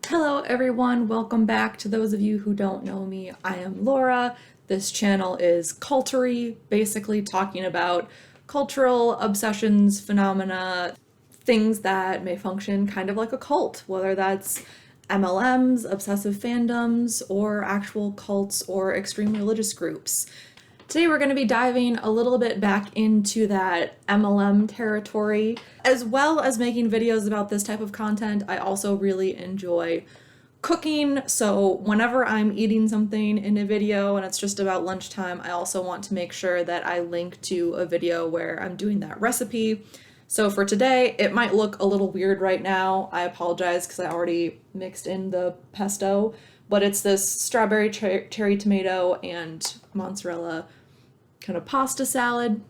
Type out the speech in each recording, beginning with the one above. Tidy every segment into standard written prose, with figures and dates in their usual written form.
Hello everyone, welcome back. To those of you who don't know me, I am Laura. This channel is cultery, basically talking about cultural obsessions, phenomena, things that may function kind of like a cult, whether that's MLMs, obsessive fandoms, or actual cults or extreme religious groups. Today we're going to be diving a little bit back into that MLM territory. As well as making videos about this type of content, I also really enjoy cooking, so whenever I'm eating something in a video and it's just about lunchtime, I also want to make sure that I link to a video where I'm doing that recipe. So for today, it might look a little weird right now. I apologize because I already mixed in the pesto, but it's this strawberry cherry tomato and mozzarella kind of pasta salad.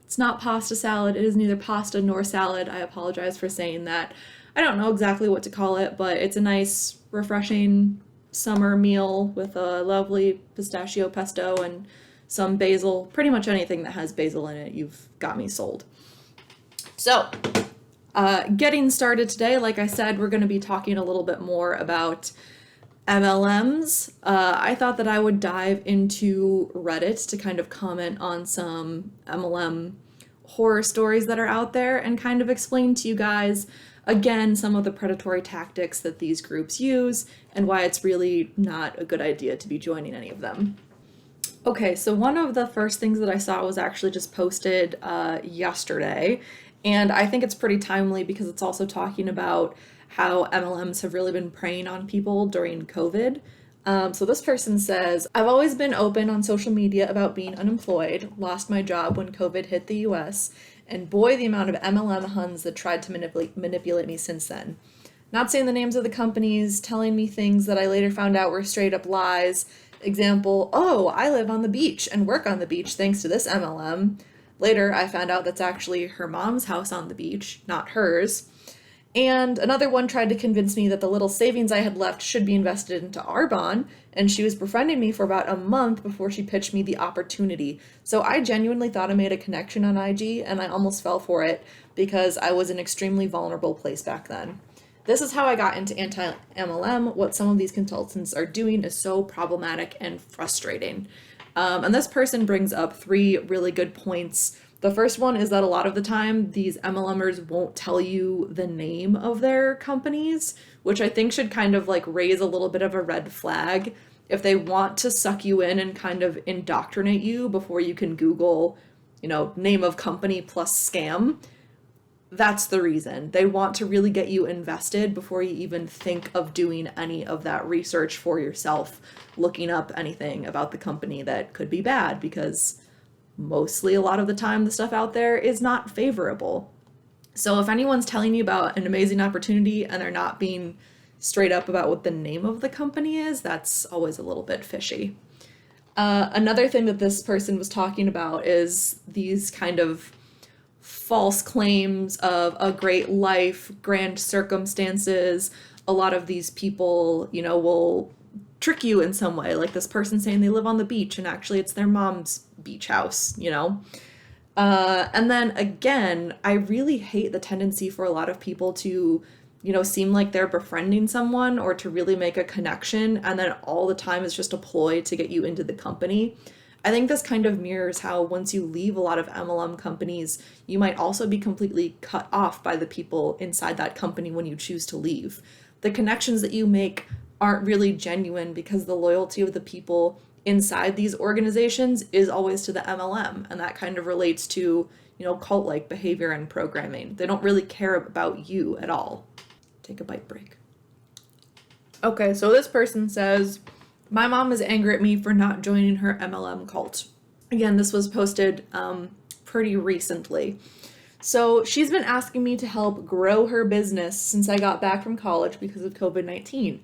It's not pasta salad. It is neither pasta nor salad. I apologize for saying that. I don't know exactly what to call it, but it's a nice, refreshing summer meal with a lovely pistachio pesto and some basil. Pretty much anything that has basil in it, you've got me sold. So, getting started today, like I said, we're going to be talking a little bit more about MLMs. I thought that I would dive into Reddit to kind of comment on some MLM horror stories that are out there and kind of explain to you guys, again, some of the predatory tactics that these groups use and why it's really not a good idea to be joining any of them. Okay, so one of the first things that I saw was actually just posted yesterday, and I think it's pretty timely because it's also talking about how MLMs have really been preying on people during COVID. So this person says, I've always been open on social media about being unemployed, lost my job when COVID hit the US, and boy, the amount of MLM Huns that tried to manipulate me since then. Not saying the names of the companies, telling me things that I later found out were straight up lies. Example, oh, I live on the beach and work on the beach thanks to this MLM. Later, I found out that's actually her mom's house on the beach, not hers. And another one tried to convince me that the little savings I had left should be invested into Arbonne, and she was befriending me for about a month before she pitched me the opportunity. So I genuinely thought I made a connection on IG, and I almost fell for it because I was in an extremely vulnerable place back then. This is how I got into anti-MLM. What some of these consultants are doing is so problematic and frustrating. And this person brings up three really good points. The first one is that a lot of the time these MLMers won't tell you the name of their companies, which I think should kind of like raise a little bit of a red flag. If they want to suck you in and kind of indoctrinate you before you can Google, name of company plus scam, that's the reason. They want to really get you invested before you even think of doing any of that research for yourself, looking up anything about the company that could be bad, because mostly a lot of the time the stuff out there is not favorable. So if anyone's telling you about an amazing opportunity and they're not being straight up about what the name of the company is, that's always a little bit fishy. Another thing that this person was talking about is these kind of false claims of a great life, grand circumstances. A lot of these people, will trick you in some way, like this person saying they live on the beach and actually it's their mom's beach house, and then again, I really hate the tendency for a lot of people to seem like they're befriending someone or to really make a connection, and then all the time it's just a ploy to get you into the company. I think this kind of mirrors how once you leave a lot of MLM companies, you might also be completely cut off by the people inside that company when you choose to leave. The connections that you make aren't really genuine because the loyalty of the people inside these organizations is always to the MLM, and that kind of relates to, cult-like behavior and programming. They don't really care about you at all. Take a bite break. Okay, so this person says, my mom is angry at me for not joining her MLM cult. Again, this was posted pretty recently. So she's been asking me to help grow her business since I got back from college because of COVID-19.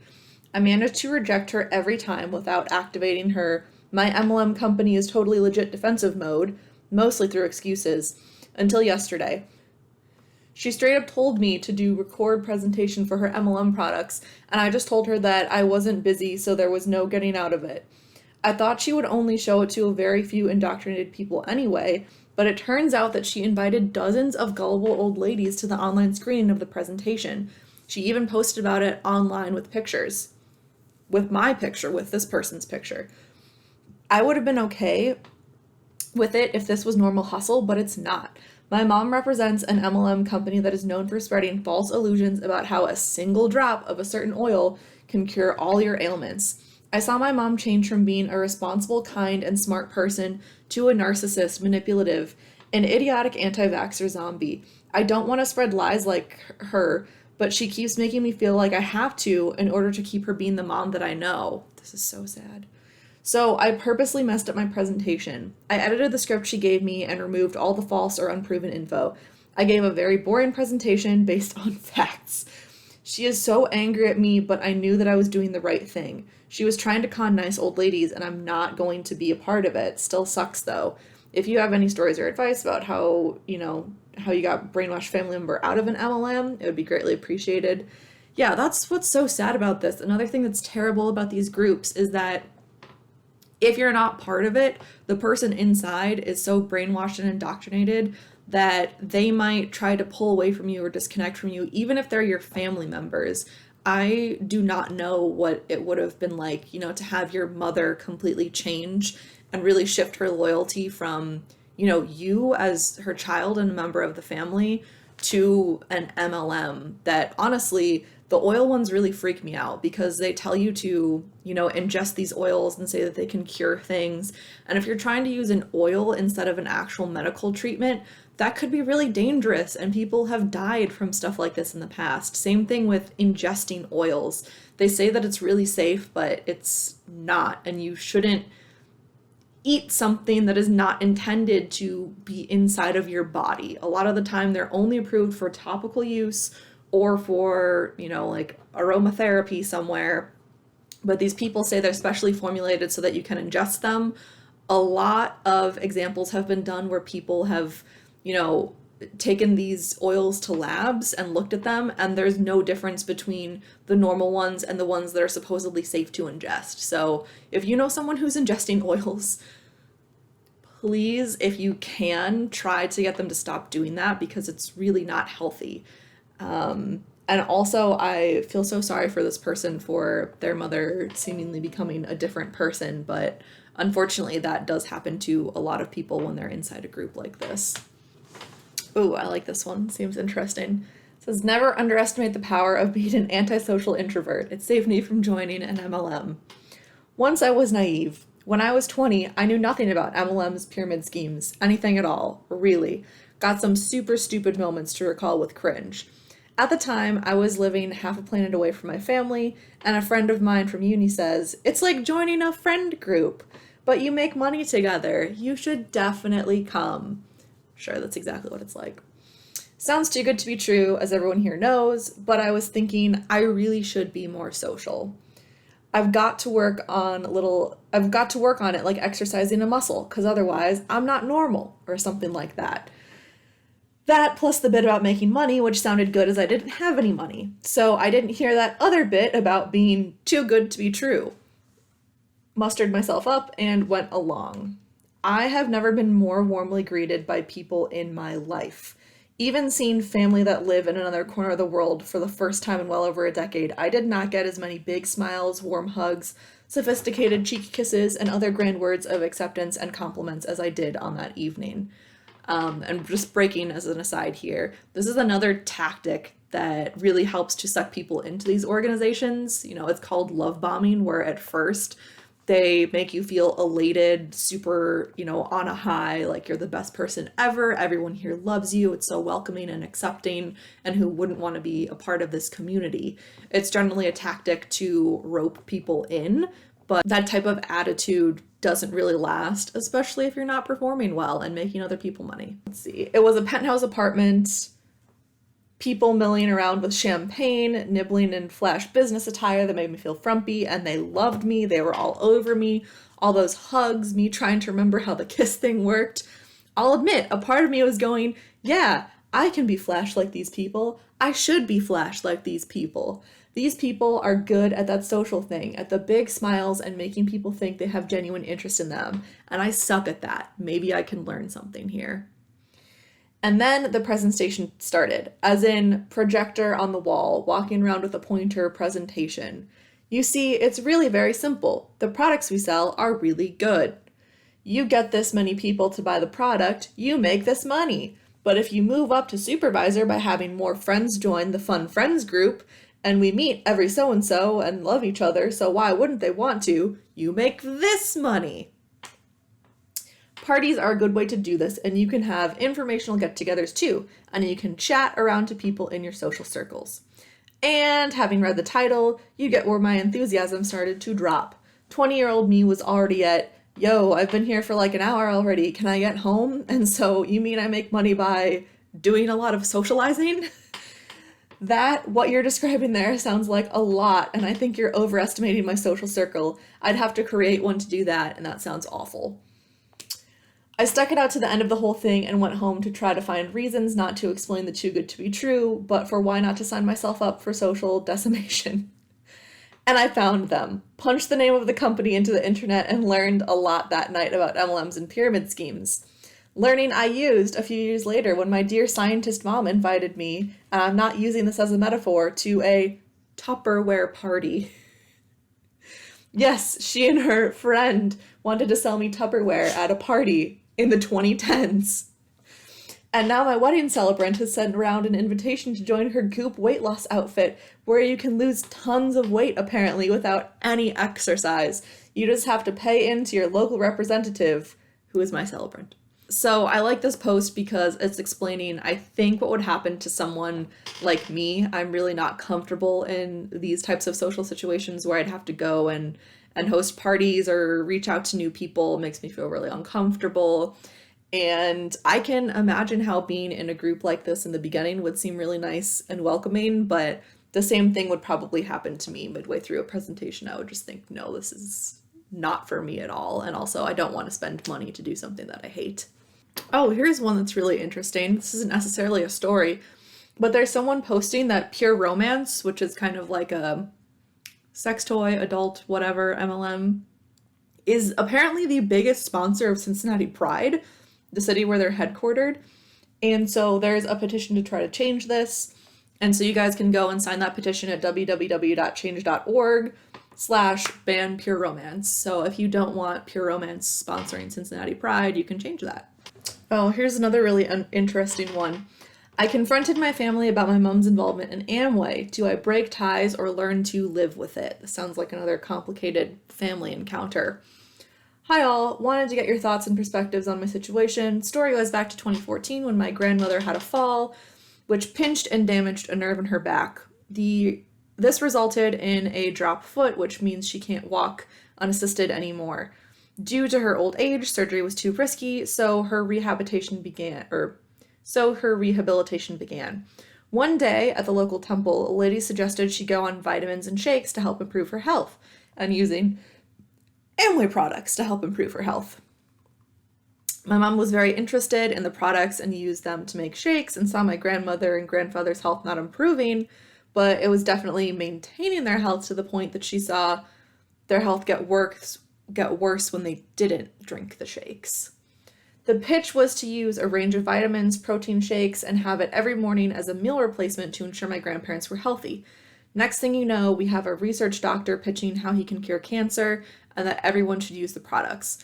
I managed to reject her every time without activating her "my MLM company is totally legit" defensive mode, mostly through excuses, until yesterday. She straight up told me to do record presentation for her MLM products, and I just told her that I wasn't busy, so there was no getting out of it. I thought she would only show it to a very few indoctrinated people anyway, but it turns out that she invited dozens of gullible old ladies to the online screening of the presentation. She even posted about it online with pictures, with my picture, with this person's picture. I would have been okay with it if this was normal hustle, but it's not. My mom represents an MLM company that is known for spreading false illusions about how a single drop of a certain oil can cure all your ailments. I saw my mom change from being a responsible, kind, and smart person to a narcissist, manipulative, and idiotic anti-vaxxer zombie. I don't want to spread lies like her, but she keeps making me feel like I have to in order to keep her being the mom that I know. This is so sad. So I purposely messed up my presentation. I edited the script she gave me and removed all the false or unproven info. I gave a very boring presentation based on facts. She is so angry at me, but I knew that I was doing the right thing. She was trying to con nice old ladies, and I'm not going to be a part of it. Still sucks, though. If you have any stories or advice about how you got brainwashed family member out of an MLM, it would be greatly appreciated. Yeah, that's what's so sad about this. Another thing that's terrible about these groups is that if you're not part of it, the person inside is so brainwashed and indoctrinated that they might try to pull away from you or disconnect from you, even if they're your family members. I do not know what it would have been like, to have your mother completely change and really shift her loyalty from, you as her child and a member of the family to an MLM that honestly, the oil ones really freak me out because they tell you to, ingest these oils and say that they can cure things. And if you're trying to use an oil instead of an actual medical treatment, that could be really dangerous. And people have died from stuff like this in the past. Same thing with ingesting oils. They say that it's really safe, but it's not. And you shouldn't eat something that is not intended to be inside of your body. A lot of the time, they're only approved for topical use or for, like aromatherapy somewhere. But these people say they're specially formulated so that you can ingest them. A lot of examples have been done where people have, taken these oils to labs and looked at them, and there's no difference between the normal ones and the ones that are supposedly safe to ingest. So if you know someone who's ingesting oils, please, if you can, try to get them to stop doing that because it's really not healthy. And also, I feel so sorry for this person for their mother seemingly becoming a different person, but unfortunately that does happen to a lot of people when they're inside a group like this. Ooh, I like this one. Seems interesting. It says, never underestimate the power of being an antisocial introvert. It saved me from joining an MLM. Once I was naive. When I was 20, I knew nothing about MLMs, pyramid schemes, anything at all, really. Got some super stupid moments to recall with cringe. At the time, I was living half a planet away from my family, and a friend of mine from uni says, it's like joining a friend group, but you make money together. You should definitely come. Sure, that's exactly what it's like. Sounds too good to be true, as everyone here knows, but I was thinking I really should be more social. I've got to work on it like exercising a muscle, because otherwise I'm not normal, or something like that. That plus the bit about making money, which sounded good as I didn't have any money. So I didn't hear that other bit about being too good to be true. Mustered myself up and went along. I have never been more warmly greeted by people in my life. Even seeing family that live in another corner of the world for the first time in well over a decade, I did not get as many big smiles, warm hugs, sophisticated cheek kisses, and other grand words of acceptance and compliments as I did on that evening. And just breaking as an aside here, this is another tactic that really helps to suck people into these organizations. It's called love bombing, where at first they make you feel elated, super, on a high, like you're the best person ever. Everyone here loves you. It's so welcoming and accepting, and who wouldn't want to be a part of this community? It's generally a tactic to rope people in, but that type of attitude doesn't really last, especially if you're not performing well and making other people money. Let's see. It was a penthouse apartment, people milling around with champagne, nibbling in flash business attire that made me feel frumpy, and they loved me. They were all over me. All those hugs, me trying to remember how the kiss thing worked. I'll admit, a part of me was going, yeah, I can be flash like these people. I should be flash like these people. These people are good at that social thing, at the big smiles and making people think they have genuine interest in them. And I suck at that. Maybe I can learn something here. And then the presentation started, as in projector on the wall, walking around with a pointer presentation. You see, it's really very simple. The products we sell are really good. You get this many people to buy the product, you make this money. But if you move up to supervisor by having more friends join the fun friends group, and we meet every so-and-so and love each other, so why wouldn't they want to? You make this money. Parties are a good way to do this, and you can have informational get-togethers too, and you can chat around to people in your social circles. And having read the title, you get where my enthusiasm started to drop. 20-year-old me was already at, yo, I've been here for like an hour already, can I get home? And so you mean I make money by doing a lot of socializing? That, what you're describing there, sounds like a lot, and I think you're overestimating my social circle. I'd have to create one to do that, and that sounds awful. I stuck it out to the end of the whole thing and went home to try to find reasons not to explain the too good to be true, but for why not to sign myself up for social decimation. And I found them, punched the name of the company into the internet, and learned a lot that night about MLMs and pyramid schemes. Learning I used a few years later when my dear scientist mom invited me, and I'm not using this as a metaphor, to a Tupperware party. Yes, she and her friend wanted to sell me Tupperware at a party in the 2010s. And now my wedding celebrant has sent around an invitation to join her Goop weight loss outfit, where you can lose tons of weight apparently without any exercise. You just have to pay into your local representative, who is my celebrant. So I like this post because it's explaining, I think, what would happen to someone like me. I'm really not comfortable in these types of social situations where I'd have to go and host parties or reach out to new people. It makes me feel really uncomfortable. And I can imagine how being in a group like this in the beginning would seem really nice and welcoming, but the same thing would probably happen to me midway through a presentation. I would just think, no, this is not for me at all. And also, I don't want to spend money to do something that I hate. Oh, here's one that's really interesting. This isn't necessarily a story, but there's someone posting that Pure Romance, which is kind of like a sex toy, adult, whatever, MLM, is apparently the biggest sponsor of Cincinnati Pride, the city where they're headquartered. And so there's a petition to try to change this. And so you guys can go and sign that petition at www.change.org/ban Pure Romance. So if you don't want Pure Romance sponsoring Cincinnati Pride, you can change that. Oh, here's another really interesting one. I confronted my family about my mom's involvement in Amway. Do I break ties or learn to live with it? This sounds like another complicated family encounter. Hi all, wanted to get your thoughts and perspectives on my situation. Story goes back to 2014 when my grandmother had a fall, which pinched and damaged a nerve in her back. This resulted in a drop foot, which means she can't walk unassisted anymore. Due to her old age, surgery was too risky, so her rehabilitation began. One day at the local temple, a lady suggested she go on vitamins and shakes to help improve her health, and using Amway products to help improve her health. My mom was very interested in the products and used them to make shakes and saw my grandmother and grandfather's health not improving, but it was definitely maintaining their health to the point that she saw their health get worse when they didn't drink the shakes. The pitch was to use a range of vitamins, protein shakes, and have it every morning as a meal replacement to ensure my grandparents were healthy. Next thing you know, we have a research doctor pitching how he can cure cancer and that everyone should use the products.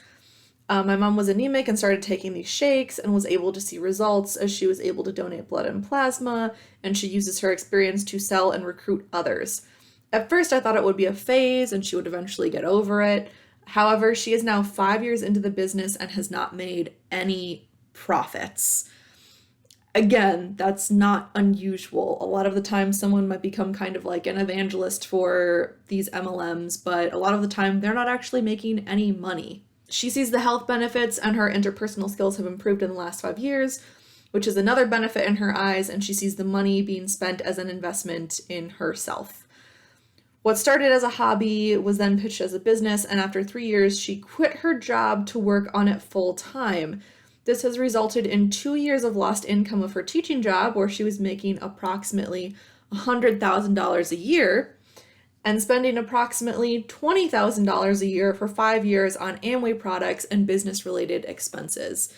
My mom was anemic and started taking these shakes and was able to see results as she was able to donate blood and plasma, and she uses her experience to sell and recruit others. At first, I thought it would be a phase and she would eventually get over it. However, she is now 5 years into the business and has not made any profits. Again, that's not unusual. A lot of the time, someone might become kind of like an evangelist for these MLMs, but a lot of the time, they're not actually making any money. She sees the health benefits and her interpersonal skills have improved in the last 5 years, which is another benefit in her eyes, and she sees the money being spent as an investment in herself. What started as a hobby was then pitched as a business, and after 3 years, she quit her job to work on it full time. This has resulted in 2 years of lost income of her teaching job, where she was making approximately $100,000 a year, and spending approximately $20,000 a year for 5 years on Amway products and business-related expenses.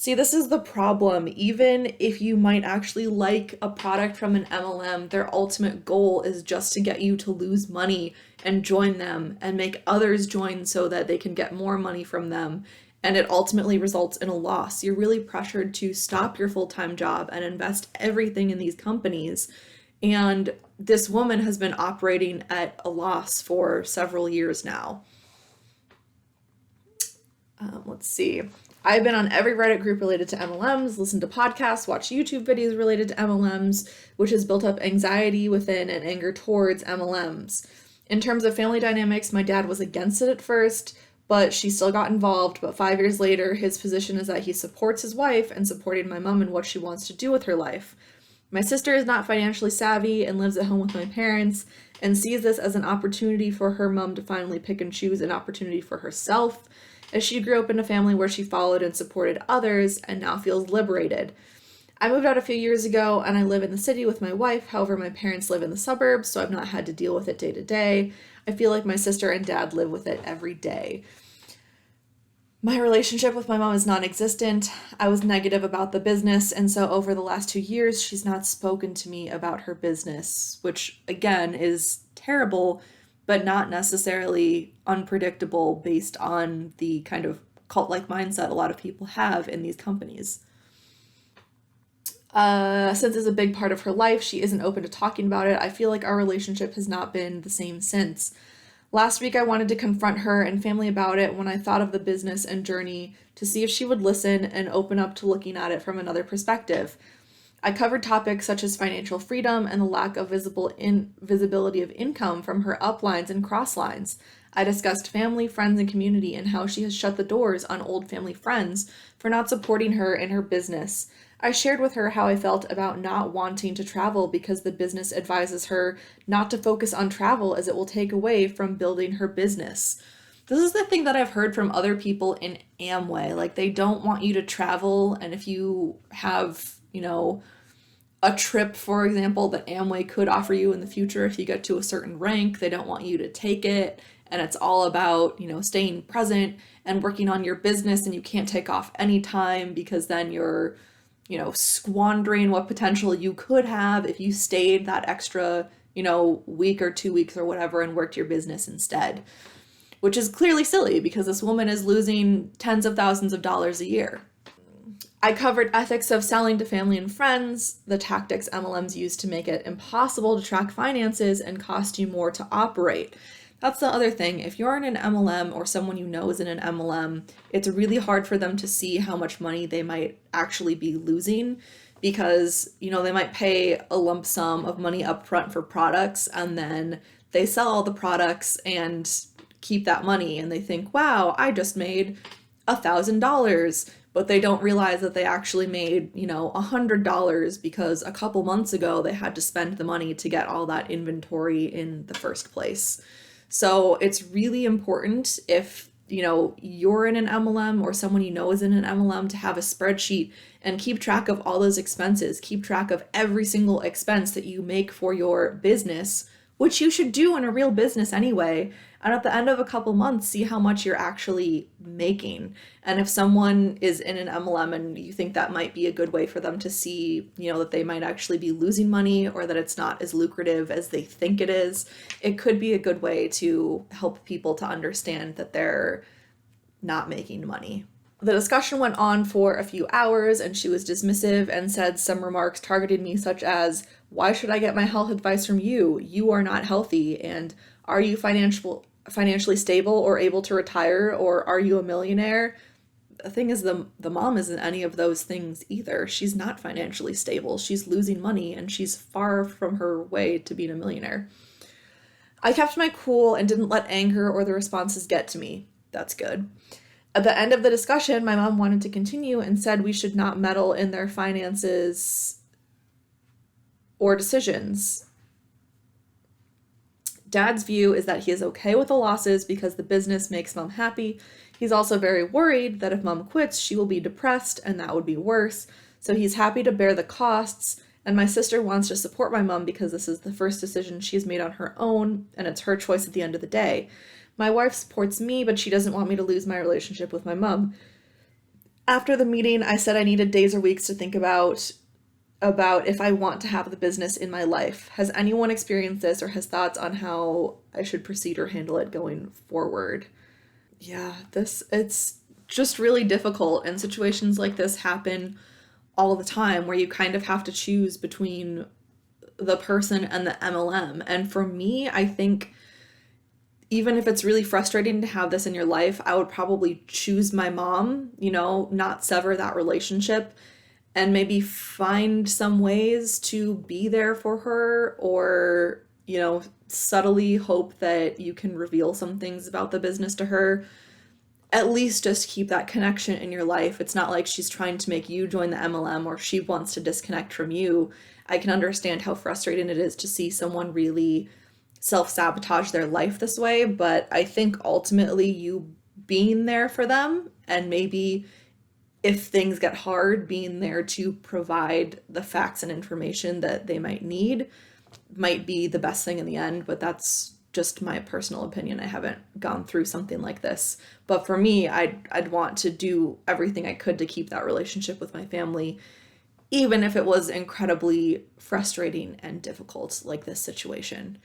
See, this is the problem. Even if you might actually like a product from an MLM, their ultimate goal is just to get you to lose money and join them and make others join so that they can get more money from them. And it ultimately results in a loss. You're really pressured to stop your full-time job and invest everything in these companies. And this woman has been operating at a loss for several years now. Let's see. I've been on every Reddit group related to MLMs, listened to podcasts, watched YouTube videos related to MLMs, which has built up anxiety within and anger towards MLMs. In terms of family dynamics, my dad was against it at first, but she still got involved. But 5 years later, his position is that he supports his wife and supporting my mom in what she wants to do with her life. My sister is not financially savvy and lives at home with my parents and sees this as an opportunity for her mom to finally pick and choose an opportunity for herself, as she grew up in a family where she followed and supported others and now feels liberated. I moved out a few years ago and I live in the city with my wife. However, my parents live in the suburbs, so I've not had to deal with it day to day. I feel like my sister and dad live with it every day. My relationship with my mom is non-existent. I was negative about the business, and so over the last 2 years, she's not spoken to me about her business, which again is terrible, but not necessarily unpredictable based on the kind of cult-like mindset a lot of people have in these companies. Since it's a big part of her life, she isn't open to talking about it. I feel like our relationship has not been the same since. Last week, I wanted to confront her and family about it when I thought of the business and journey to see if she would listen and open up to looking at it from another perspective. I covered topics such as financial freedom and the lack of visibility of income from her uplines and crosslines. I discussed family, friends, and community and how she has shut the doors on old family friends for not supporting her in her business. I shared with her how I felt about not wanting to travel because the business advises her not to focus on travel as it will take away from building her business. This is the thing that I've heard from other people in Amway. Like, they don't want you to travel, and if you have, a trip, for example, that Amway could offer you in the future if you get to a certain rank, they don't want you to take it. And it's all about, staying present and working on your business, and you can't take off any time because then you're, squandering what potential you could have if you stayed that extra, week or 2 weeks or whatever and worked your business instead. Which is clearly silly because this woman is losing tens of thousands of dollars a year. I covered ethics of selling to family and friends, the tactics MLMs use to make it impossible to track finances and cost you more to operate. That's the other thing. If you're in an MLM or someone you know is in an MLM, it's really hard for them to see how much money they might actually be losing because, they might pay a lump sum of money up front for products and then they sell all the products and keep that money and they think, wow, I just made $1,000, but they don't realize that they actually made, $100 because a couple months ago they had to spend the money to get all that inventory in the first place. So it's really important if, you're in an MLM or someone you know is in an MLM to have a spreadsheet and keep track of all those expenses, keep track of every single expense that you make for your business, which you should do in a real business anyway. And at the end of a couple months, see how much you're actually making. And if someone is in an MLM and you think that might be a good way for them to see, that they might actually be losing money or that it's not as lucrative as they think it is, it could be a good way to help people to understand that they're not making money. The discussion went on for a few hours and she was dismissive and said some remarks targeted me, such as, "Why should I get my health advice from you? You are not healthy." And "Are you financially stable or able to retire, or are you a millionaire?" The thing is, the mom isn't any of those things either. She's not financially stable. She's losing money and she's far from her way to being a millionaire. I kept my cool and didn't let anger or the responses get to me. That's good. At the end of the discussion, my mom wanted to continue and said we should not meddle in their finances or decisions. Dad's view is that he is okay with the losses because the business makes mom happy. He's also very worried that if mom quits, she will be depressed and that would be worse. So he's happy to bear the costs. And my sister wants to support my mom because this is the first decision she's made on her own and it's her choice at the end of the day. My wife supports me, but she doesn't want me to lose my relationship with my mom. After the meeting, I said I needed days or weeks to think about if I want to have the business in my life. Has anyone experienced this or has thoughts on how I should proceed or handle it going forward? Yeah, it's just really difficult, and situations like this happen all the time where you kind of have to choose between the person and the MLM. And for me, I think even if it's really frustrating to have this in your life, I would probably choose my mom, not sever that relationship and maybe find some ways to be there for her, or, subtly hope that you can reveal some things about the business to her. At least just keep that connection in your life. It's not like she's trying to make you join the MLM or she wants to disconnect from you. I can understand how frustrating it is to see someone really self-sabotage their life this way, but I think ultimately you being there for them, and maybe if things get hard, being there to provide the facts and information that they might need, might be the best thing in the end. But that's just my personal opinion. I haven't gone through something like this. But for me, I'd want to do everything I could to keep that relationship with my family, even if it was incredibly frustrating and difficult, like this situation.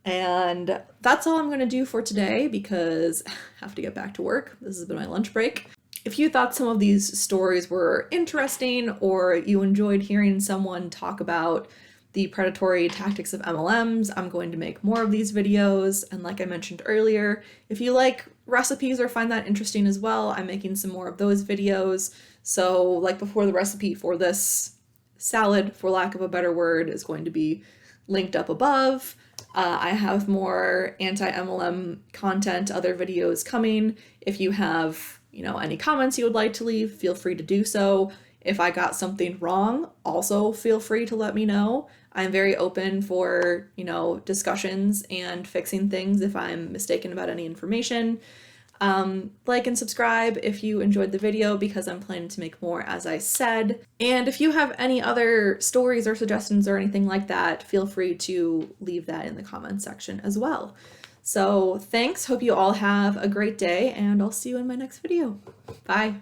And that's all I'm going to do for today because I have to get back to work. This has been my lunch break. If you thought some of these stories were interesting, or you enjoyed hearing someone talk about the predatory tactics of MLMs, I'm going to make more of these videos. And like I mentioned earlier, if you like recipes or find that interesting as well, I'm making some more of those videos. So like before, the recipe for this salad, for lack of a better word, is going to be linked up above. I have more anti-MLM content, other videos coming. If you have, any comments you would like to leave, feel free to do so. If I got something wrong, also feel free to let me know. I'm very open for, discussions and fixing things if I'm mistaken about any information. Like and subscribe if you enjoyed the video because I'm planning to make more, as I said. And if you have any other stories or suggestions or anything like that, feel free to leave that in the comments section as well. So thanks, hope you all have a great day, and I'll see you in my next video. Bye.